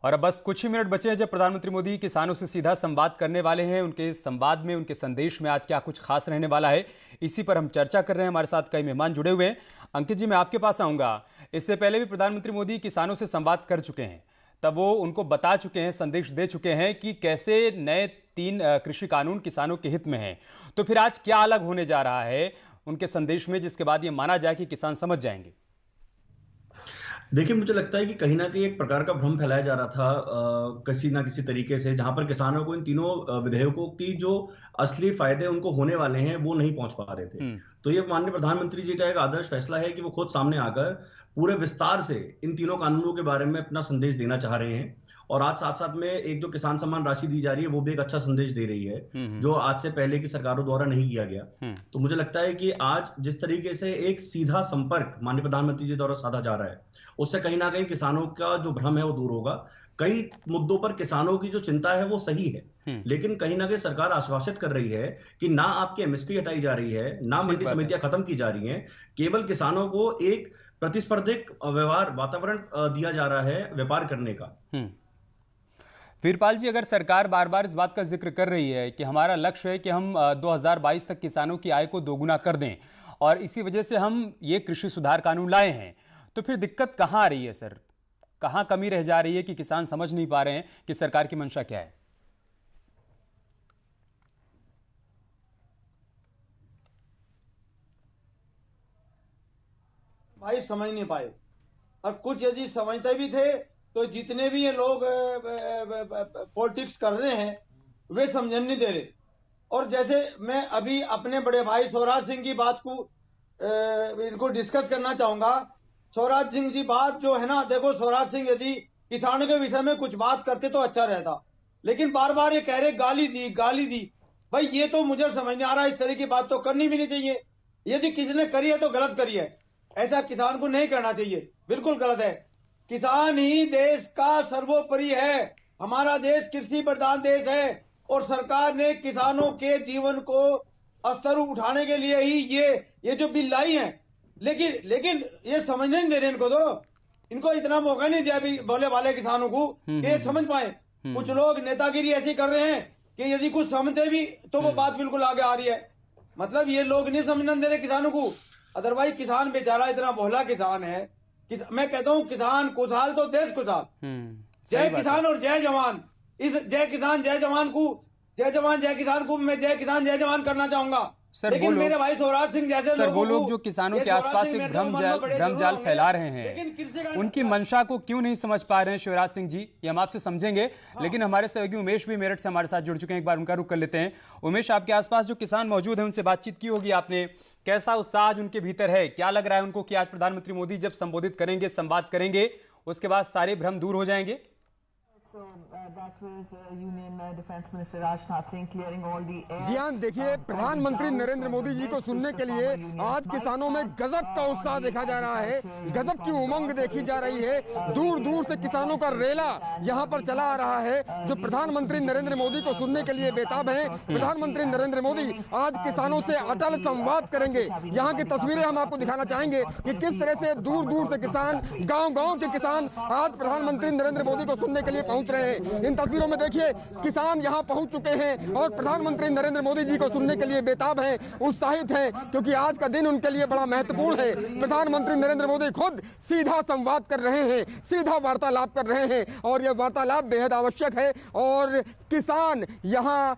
और अब बस कुछ ही मिनट बचे हैं जब प्रधानमंत्री मोदी किसानों से सीधा संवाद करने वाले हैं। उनके संवाद में, उनके संदेश में आज क्या कुछ खास रहने वाला है, इसी पर हम चर्चा कर रहे हैं। हमारे साथ कई मेहमान जुड़े हुए हैं। अंकित जी, मैं आपके पास आऊंगा। इससे पहले भी प्रधानमंत्री मोदी किसानों से संवाद कर चुके हैं, तब वो उनको बता चुके हैं, संदेश दे चुके हैं कि कैसे नए 3 कृषि कानून किसानों के हित में हैं। तो फिर आज क्या अलग होने जा रहा है उनके संदेश में, जिसके बाद ये माना जाए कि किसान समझ जाएंगे? देखिए, मुझे लगता है कि कहीं न कहीं एक प्रकार का भ्रम फैलाया जा रहा था किसी न किसी तरीके से, जहाँ पर किसानों को इन तीनों विधेयकों की जो असली फ़ायदे उनको होने वाले हैं, वो नहीं पहुँच पा रहे थे। तो ये माननीय प्रधानमंत्री जी का एक आदर्श फैसला है कि वो खुद सामने आकर पूरे विस्तार से इन तीनों कानूनों के बारे में अपना संदेश देना चाह रहे हैं। और आज साथ-साथ में एक जो किसान सम्मान राशि दी जा रही है, वो भी एक अच्छा संदेश दे रही है, जो आज से पहले की सरकारों द्वारा नहीं किया गया। तो मुझे लगता है कि आज जिस तरीके से एक सीधा संपर्क माननीय प्रधानमंत्री जी द्वारा साधा जा रहा है, उससे कहीं न कहीं किसानों का जो भ्रम है वो दूर होगा। कई मुद्दों पर किसानों की जो चिंता है वो सही है, लेकिन कहीं न कहीं सरकार आश्वासित कर रही है कि ना आपकी एमएसपी हटाई जा रही है, ना मंडी समितियाँ खत्म की जा रही हैं। केवल किसानों को एक प्रतिस्पर्धिक व्यवहार वातावरण दिया जा रहा है व्यापार करने का। वीरपाल जी, अगर सरकार बार बार इस बात का जिक्र कर रही है कि हमारा लक्ष्य है कि हम 2022 तक किसानों की आय को दोगुना कर दें और इसी वजह से हम ये कृषि सुधार कानून लाए हैं, तो फिर दिक्कत कहाँ आ रही है सर? कहाँ कमी रह जा रही है कि किसान समझ नहीं पा रहे हैं कि सरकार की मंशा क्या है? भाई समझ नहीं पाए, और कुछ यदि समझते भी थे तो जितने भी ये लोग पॉलिटिक्स कर रहे हैं वे समझने नहीं दे रहे। और जैसे मैं अभी अपने बड़े भाई स्वराज सिंह की बात को इनको डिस्कस करना चाहूंगा। स्वराज सिंह जी बात जो है ना, देखो स्वराज सिंह यदि किसानों के विषय में कुछ बात करते तो अच्छा रहता, लेकिन बार बार ये कह रहे गाली दी गाली दी। भाई ये तो मुझे समझ नहीं आ रहा, इस तरह की बात तो करनी भी नहीं चाहिए। यदि किसी ने करी है तो गलत करी है, ऐसा किसान को नहीं करना चाहिए, बिल्कुल गलत है। किसान ही देश का सर्वोपरि है, हमारा देश कृषि प्रधान देश है और सरकार ने किसानों के जीवन को स्तर उठाने के लिए ही ये जो बिल लाई है। लेकिन ये समझने नहीं दे रहे इनको इतना मौका नहीं दिया भी बोले वाले किसानों को कि ये समझ पाए। कुछ लोग नेतागिरी ऐसी कर रहे हैं कि यदि कुछ समझते भी तो वो बात बिल्कुल आगे आ रही है। मतलब ये लोग नहीं समझने दे रहे किसानों को। अदरवाइज किसान बेचारा इतना भोला किसान है। मैं कहता हूँ किसान खुशहाल तो देश खुशहाल। जय किसान और जय जवान। इस जय किसान जय जवान को, जय जवान जय किसान को मैं जय किसान जय जवान करना चाहूंगा। सर, लेकिन मेरे भाई स्वराज सिंह जैसे सर, वो लोग जो किसानों के आसपास एक भ्रम जाल फैला रहे हैं, उनकी मंशा को क्यों नहीं समझ पा रहे हैं शिवराज सिंह जी, ये हम आपसे समझेंगे। लेकिन हमारे सहयोगी उमेश भी मेरठ से हमारे साथ जुड़ चुके हैं, एक बार उनका रुख कर लेते हैं। उमेश, आपके आसपास जो किसान मौजूद है उनसे बातचीत की होगी आपने, कैसा उत्साह आज उनके भीतर है? क्या लग रहा है उनको कि आज प्रधानमंत्री मोदी जब संबोधित करेंगे, संवाद करेंगे, उसके बाद सारे भ्रम दूर हो जाएंगे? जी हाँ, देखिए, प्रधानमंत्री नरेंद्र मोदी जी को सुनने के लिए आज किसानों में गजब का उत्साह देखा जा रहा है, गजब की उमंग देखी जा रही है। दूर दूर से किसानों का रेला यहाँ पर चला आ रहा है, जो प्रधानमंत्री नरेंद्र मोदी को सुनने के लिए बेताब है। प्रधानमंत्री नरेंद्र मोदी आज किसानों से अटल संवाद करेंगे। यहाँ की तस्वीरें हम आपको दिखाना चाहेंगे कि किस तरह से दूर दूर से किसान, गाँव के किसान आज प्रधानमंत्री नरेंद्र मोदी को सुनने के लिए पहुंच रहे हैं। इन तस्वीरों में देखिए, किसान यहां पहुंच चुके हैं और प्रधानमंत्री नरेंद्र मोदी जी को सुनने के लिए बेताब हैं, उत्साहित हैं, क्योंकि आज का दिन उनके लिए बड़ा महत्वपूर्ण है। प्रधानमंत्री नरेंद्र मोदी खुद सीधा संवाद कर रहे हैं, सीधा वार्तालाप कर रहे हैं और यह वार्तालाप बेहद आवश्यक है। और किसान यहां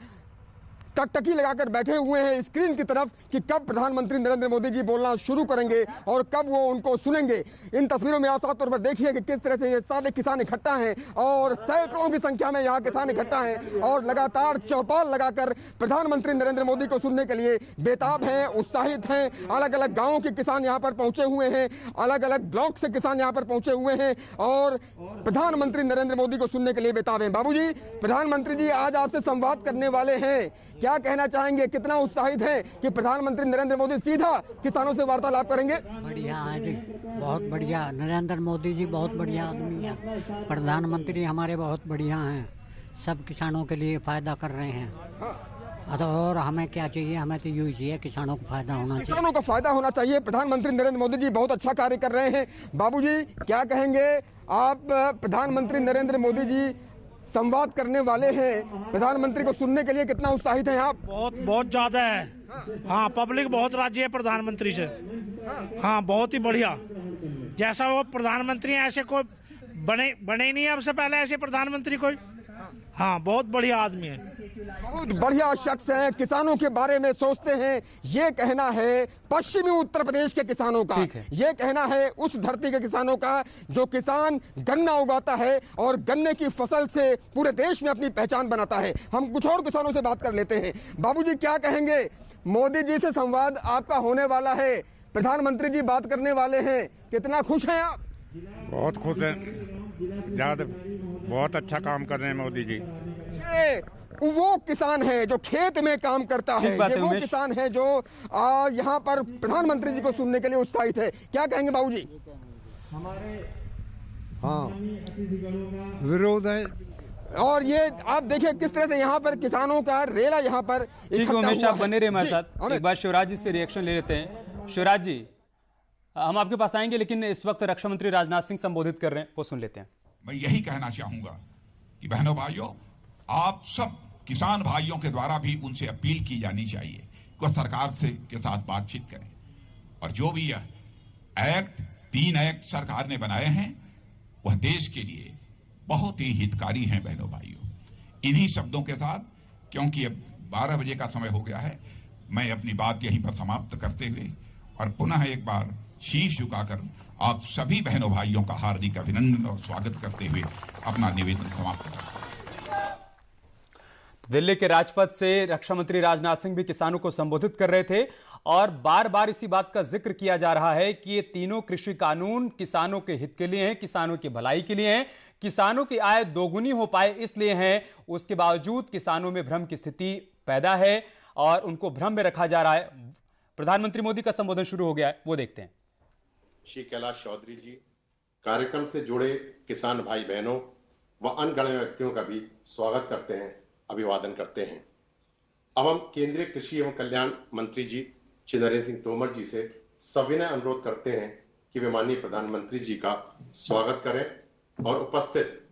टकटकी लगाकर बैठे हुए हैं स्क्रीन की तरफ कि कब प्रधानमंत्री नरेंद्र मोदी जी बोलना शुरू करेंगे और कब वो उनको सुनेंगे। इन तस्वीरों में आप साफ तौर पर देखिए कि किस तरह से ये सारे किसान इकट्ठा हैं और सैकड़ों की संख्या में यहाँ किसान इकट्ठा हैं और लगातार चौपाल लगाकर प्रधानमंत्री नरेंद्र मोदी को सुनने के लिए बेताब हैं, उत्साहित हैं। अलग अलग गाँवों के किसान यहाँ पर पहुंचे हुए हैं, अलग अलग ब्लॉक से किसान यहाँ पर पहुंचे हुए हैं और प्रधानमंत्री नरेंद्र मोदी को सुनने के लिए बेताब हैं। बाबूजी, प्रधानमंत्री जी आज आपसे संवाद करने वाले हैं, क्या कहना चाहेंगे? कितना उत्साहित है कि प्रधानमंत्री नरेंद्र मोदी सीधा किसानों से वार्तालाप करेंगे? बढ़िया है जी, बहुत बढ़िया। नरेंद्र मोदी जी बहुत बढ़िया आदमी है, प्रधानमंत्री हमारे बहुत बढ़िया हैं, सब किसानों के लिए फायदा कर रहे हैं। हाँ, और हमें क्या चाहिए, हमें तो यूँ चाहिए किसानों को फायदा होना चाहिए। किसानों को फायदा होना चाहिए। प्रधानमंत्री नरेंद्र मोदी जी बहुत अच्छा कार्य कर रहे हैं। बाबूजी क्या कहेंगे आप? प्रधानमंत्री नरेंद्र मोदी जी संवाद करने वाले हैं, प्रधानमंत्री को सुनने के लिए कितना उत्साहित हैं आप? बहुत ज्यादा है। हाँ, पब्लिक बहुत राजी है प्रधानमंत्री से। हाँ, बहुत ही बढ़िया। जैसा वो प्रधानमंत्री है ऐसे कोई बने ही नहीं है अब से पहले ऐसे प्रधानमंत्री कोई। हाँ, बहुत बढ़िया आदमी है, बहुत बढ़िया शख्स हैं, किसानों के बारे में सोचते हैं। ये कहना है पश्चिमी उत्तर प्रदेश के किसानों का, ये कहना है उस धरती के किसानों का जो किसान गन्ना उगाता है और गन्ने की फसल से पूरे देश में अपनी पहचान बनाता है। हम कुछ और किसानों से बात कर लेते हैं। बाबूजी क्या कहेंगे? मोदी जी से संवाद आपका होने वाला है, प्रधानमंत्री जी बात करने वाले हैं, कितना खुश हैं आप? बहुत खुश हैं, ज्यादा बहुत अच्छा काम कर रहे हैं मोदी जी। ये वो किसान है जो खेत में काम करता है, ये वो किसान है जो यहाँ पर प्रधानमंत्री जी को सुनने के लिए उत्साहित है। क्या कहेंगे बाबूजी? हाँ, विरोध है। और ये आप देखिए किस तरह से यहाँ पर किसानों का रेला यहाँ पर ठीक है उमेश, आप बने रहे हमारे साथ। एक बार शिवराज जी से रिएक्शन ले लेते हैं। शिवराज जी, हम आपके पास आएंगे, लेकिन इस वक्त रक्षा मंत्री राजनाथ सिंह संबोधित कर रहे हैं, वो सुन लेते हैं। मैं यही कहना चाहूंगा कि बहनों भाइयों, आप सब किसान भाइयों के द्वारा भी उनसे अपील की जानी चाहिए कि सरकार से के साथ बातचीत करें, और जो भी एक्ट 3 एक्ट सरकार ने बनाए हैं वह देश के लिए बहुत ही हितकारी हैं। बहनों भाइयों, इन्हीं शब्दों के साथ, क्योंकि अब 12 बजे का समय हो गया है, मैं अपनी बात यहीं पर समाप्त करते हुए और पुनः एक बार शीश झुकाकर आप सभी बहनों भाइयों का हार्दिक अभिनंदन और स्वागत करते हुए अपना निवेदन समाप्त करता हूं। दिल्ली के राजपथ से रक्षा मंत्री राजनाथ सिंह भी किसानों को संबोधित कर रहे थे और बार बार इसी बात का जिक्र किया जा रहा है कि ये तीनों कृषि कानून किसानों के हित के लिए हैं, किसानों की भलाई के लिए हैं, किसानों की आय दोगुनी हो पाए इसलिए हैं। उसके बावजूद किसानों में भ्रम की स्थिति पैदा है और उनको भ्रम में रखा जा रहा है। प्रधानमंत्री मोदी का संबोधन शुरू हो गया है, वो देखते हैं। श्री कैलाश चौधरी जी कार्यक्रम से जुड़े किसान भाई बहनों व अनगण्य व्यक्तियों का भी स्वागत करते हैं, अभिवादन करते हैं। अब हम केंद्रीय कृषि एवं कल्याण मंत्री जी श्री नरेंद्र सिंह तोमर जी से सविनय अनुरोध करते हैं कि वे माननीय प्रधानमंत्री जी का स्वागत करें और उपस्थित